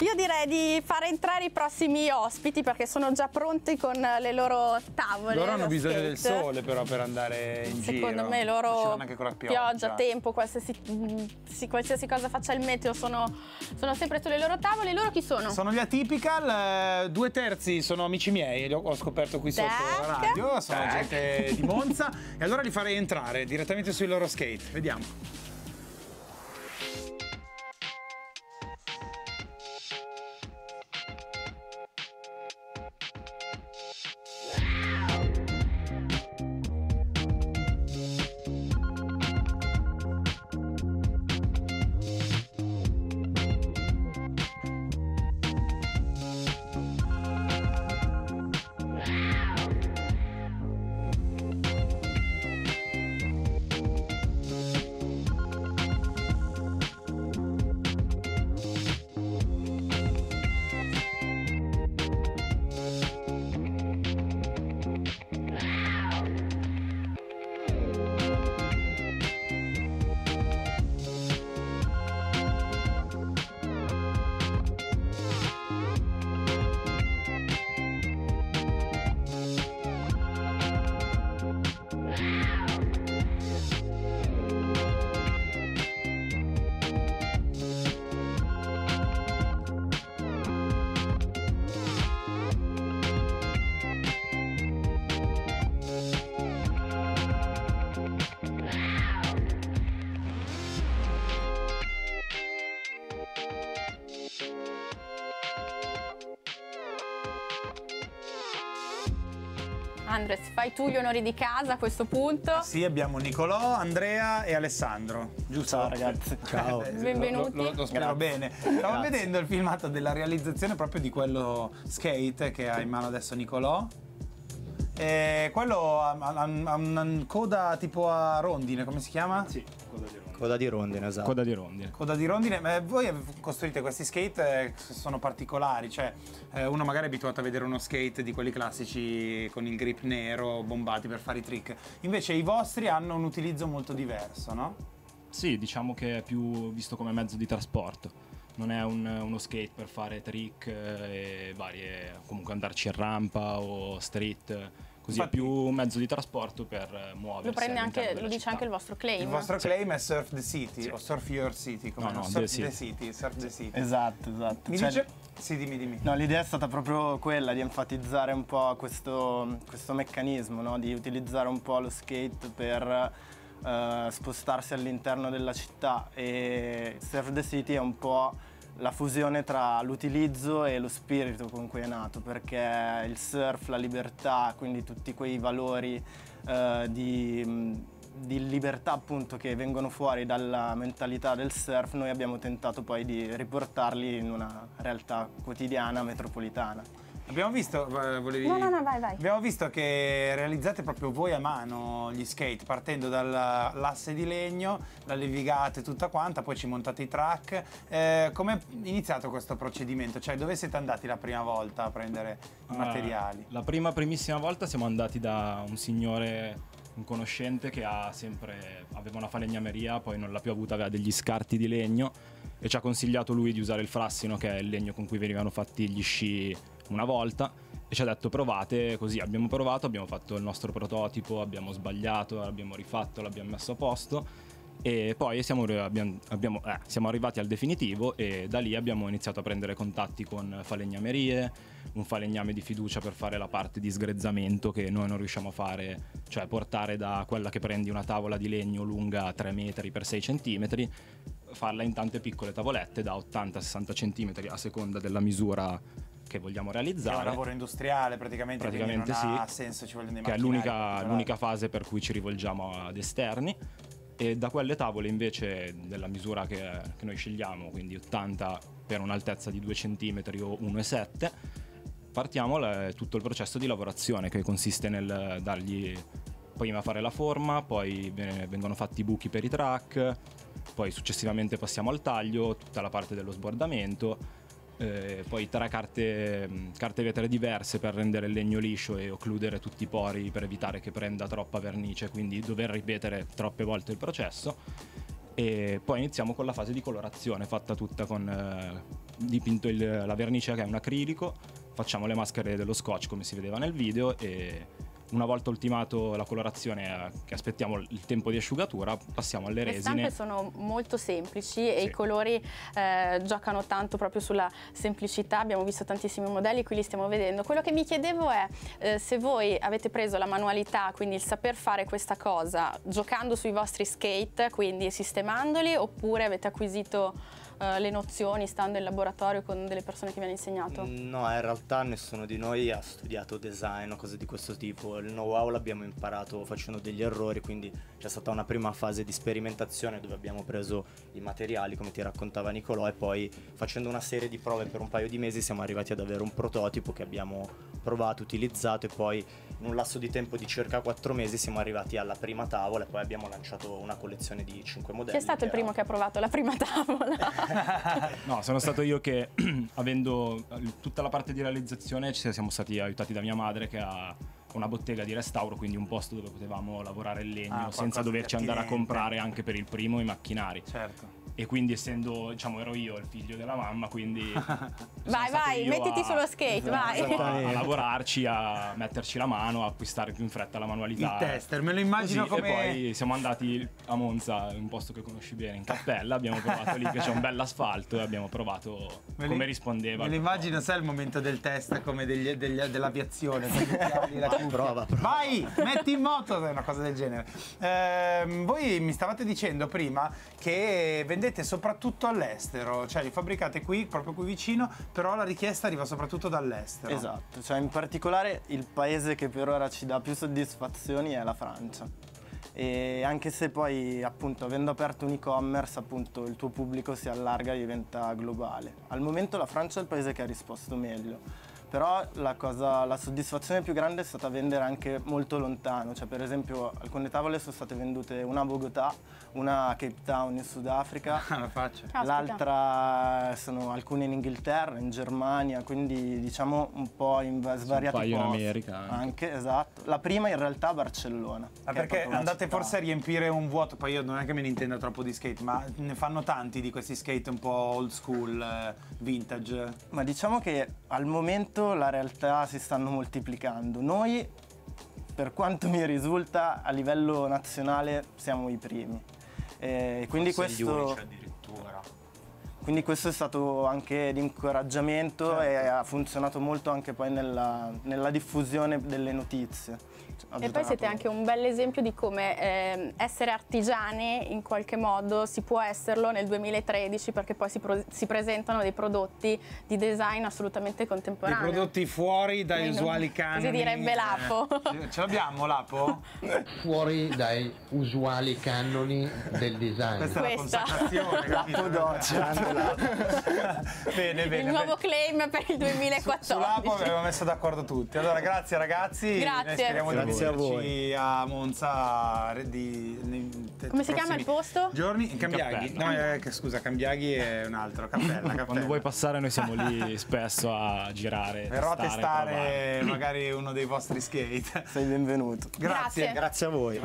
Io direi di fare entrare i prossimi ospiti perché sono già pronti con le loro tavole. Loro hanno da bisogno skate. del sole però per andare in giro. Secondo me loro, anche con la pioggia, tempo, qualsiasi cosa faccia il meteo, sono sempre sulle loro tavole. Loro chi sono? Sono gli Atypical, 2/3 sono amici miei, li ho scoperto qui sotto la radio, sono gente di Monza e allora li farei entrare direttamente sui loro skate, vediamo. Andres, fai tu gli onori di casa a questo punto. Sì, abbiamo Nicolò, Andrea e Alessandro, giusto? Ciao ragazzi. Ciao. Benvenuti. Lo spero bene. Stavo vedendo il filmato della realizzazione proprio di quello skate che ha in mano adesso Nicolò. E quello ha una coda tipo a rondine, come si chiama? Sì, coda di rondine. Coda di rondine, esatto. Coda di rondine. Coda di rondine, ma voi costruite questi skate sono particolari, cioè uno magari è abituato a vedere uno skate di quelli classici con il grip nero, bombati per fare i trick, invece i vostri hanno un utilizzo molto diverso, no? Sì, diciamo che è più visto come mezzo di trasporto. Non è uno skate per fare trick e varie, comunque andarci in rampa o street. Così Infatti, è più un mezzo di trasporto per muoversi. Lo prende all'interno anche, della lo dice città. anche il vostro claim. il vostro claim è Surf the City, Sì. o Surf Your City, come No, Surf The City. the City, Surf the City. Esatto. Mi Cioè, dice? Sì, dimmi. No, l'idea è stata proprio quella di enfatizzare un po' questo meccanismo, no? Di utilizzare un po' lo skate per spostarsi all'interno della città, e Surf the City è un po' la fusione tra l'utilizzo e lo spirito con cui è nato, perché il surf, la libertà, quindi tutti quei valori di libertà appunto che vengono fuori dalla mentalità del surf, noi abbiamo tentato poi di riportarli in una realtà quotidiana metropolitana. Abbiamo visto, volevi... No, vai. Abbiamo visto che realizzate proprio voi a mano gli skate, partendo dall'asse di legno, la levigate tutta quanta, poi ci montate i track. Come è iniziato questo procedimento? Cioè, dove siete andati la prima volta a prendere i materiali? La primissima volta siamo andati da un signore, un conoscente che aveva una falegnameria, poi non l'ha più avuta, aveva degli scarti di legno e ci ha consigliato lui di usare il frassino, che è il legno con cui venivano fatti gli sci una volta, e ci ha detto provate così. Abbiamo provato, abbiamo fatto il nostro prototipo, abbiamo sbagliato, l'abbiamo rifatto, l'abbiamo messo a posto e poi siamo arrivati al definitivo, e da lì abbiamo iniziato a prendere contatti con falegnamerie, un falegname di fiducia per fare la parte di sgrezzamento che noi non riusciamo a fare, cioè portare da quella che prendi una tavola di legno lunga 3 metri per 6 centimetri, farla in tante piccole tavolette da 80-60 centimetri a seconda della misura che vogliamo realizzare. È un lavoro industriale praticamente non sì, ha senso, ci vogliono dei che è macchinari l'unica fase per cui ci rivolgiamo ad esterni. E da quelle tavole invece, della misura che noi scegliamo, quindi 80 per un'altezza di 2 cm o 1,7, partiamo tutto il processo di lavorazione, che consiste nel dargli prima fare la forma, poi vengono fatti i buchi per i track, poi successivamente passiamo al taglio, tutta la parte dello sbordamento, poi 3 carte vetro diverse per rendere il legno liscio e occludere tutti i pori per evitare che prenda troppa vernice, quindi dover ripetere troppe volte il processo. E poi iniziamo con la fase di colorazione, fatta tutta con dipinto la vernice, che è un acrilico, facciamo le maschere dello scotch come si vedeva nel video, e una volta ultimato la colorazione, che aspettiamo il tempo di asciugatura, passiamo alle resine. Le stampe sono molto semplici e Sì. i colori giocano tanto proprio sulla semplicità. Abbiamo visto tantissimi modelli, qui li stiamo vedendo. Quello che mi chiedevo è se voi avete preso la manualità, quindi il saper fare questa cosa giocando sui vostri skate, quindi sistemandoli, oppure avete acquisito le nozioni stando in laboratorio con delle persone che vi hanno insegnato? No, in realtà nessuno di noi ha studiato design o cose di questo tipo. Il know-how l'abbiamo imparato facendo degli errori, quindi c'è stata una prima fase di sperimentazione dove abbiamo preso i materiali, come ti raccontava Nicolò, e poi facendo una serie di prove per un paio di mesi siamo arrivati ad avere un prototipo che abbiamo provato, utilizzato, e poi in un lasso di tempo di circa 4 mesi siamo arrivati alla prima tavola e poi abbiamo lanciato una collezione di 5 modelli. Chi è stato il primo che ha provato la prima tavola? No, sono stato io che, avendo tutta la parte di realizzazione, ci siamo stati aiutati da mia madre, che ha una bottega di restauro, quindi un posto dove potevamo lavorare il legno senza doverci andare a comprare anche per il primo i macchinari. Certo. E quindi, essendo, diciamo, ero io il figlio della mamma, quindi Vai, mettiti sullo skate, vai. a lavorarci, a metterci la mano, a acquistare più in fretta la manualità. Il tester, me lo immagino Così, come... E poi siamo andati a Monza, un posto che conosci bene, in Cappella, abbiamo provato lì che c'è un bel asfalto e abbiamo provato come rispondeva. Me lo immagino, sai, il momento del test come dell'aviazione. Prova. Vai, metti in moto, una cosa del genere. Voi mi stavate dicendo prima che vendete soprattutto all'estero, cioè li fabbricate qui, proprio qui vicino, però la richiesta arriva soprattutto dall'estero. Esatto, cioè in particolare il paese che per ora ci dà più soddisfazioni è la Francia. E anche se poi, appunto, avendo aperto un e-commerce, appunto, il tuo pubblico si allarga e diventa globale. Al momento la Francia è il paese che ha risposto meglio. Però la soddisfazione più grande è stata vendere anche molto lontano, cioè per esempio alcune tavole sono state vendute, una a Bogotà, una a Cape Town in Sudafrica, La faccio. l'altra sono alcune in Inghilterra, in Germania, quindi diciamo un po' in svariati paio in posti. America Anche, esatto. La prima in realtà a Barcellona. Ma che è perché proprio una andate città. forse a riempire un vuoto? Poi io non è che me ne intendo troppo di skate, ma ne fanno tanti di questi skate un po' old school, vintage. Ma diciamo che al momento la realtà si stanno moltiplicando. Noi, per quanto mi risulta, a livello nazionale siamo i primi. Quindi Forse gli questo... unici addirittura. Quindi questo è stato anche di incoraggiamento e ha funzionato molto anche poi nella diffusione delle notizie. E poi siete anche un bel esempio di come essere artigiani in qualche modo si può esserlo nel 2013, perché poi si presentano dei prodotti di design assolutamente I contemporanei. prodotti fuori dai Quindi, usuali canoni. così direbbe Lapo. Ce l'abbiamo Lapo? Fuori dai usuali canoni del design. Questa è la Questa. consacrazione, capito? Bene, Il bene. nuovo claim per il 2014. Su Lapo avevamo messo d'accordo tutti. Allora, grazie ragazzi. Grazie. Noi speriamo Grazie di a vederci voi. a Monza Come si chiama il posto? Giorni in Cambiaghi. Cappella. No, scusa, Cambiaghi è un altro. Cappella. Quando vuoi passare, noi siamo lì spesso a girare. Verrò a testare, testare magari uno dei vostri skate. Sei benvenuto. Grazie. Grazie a voi.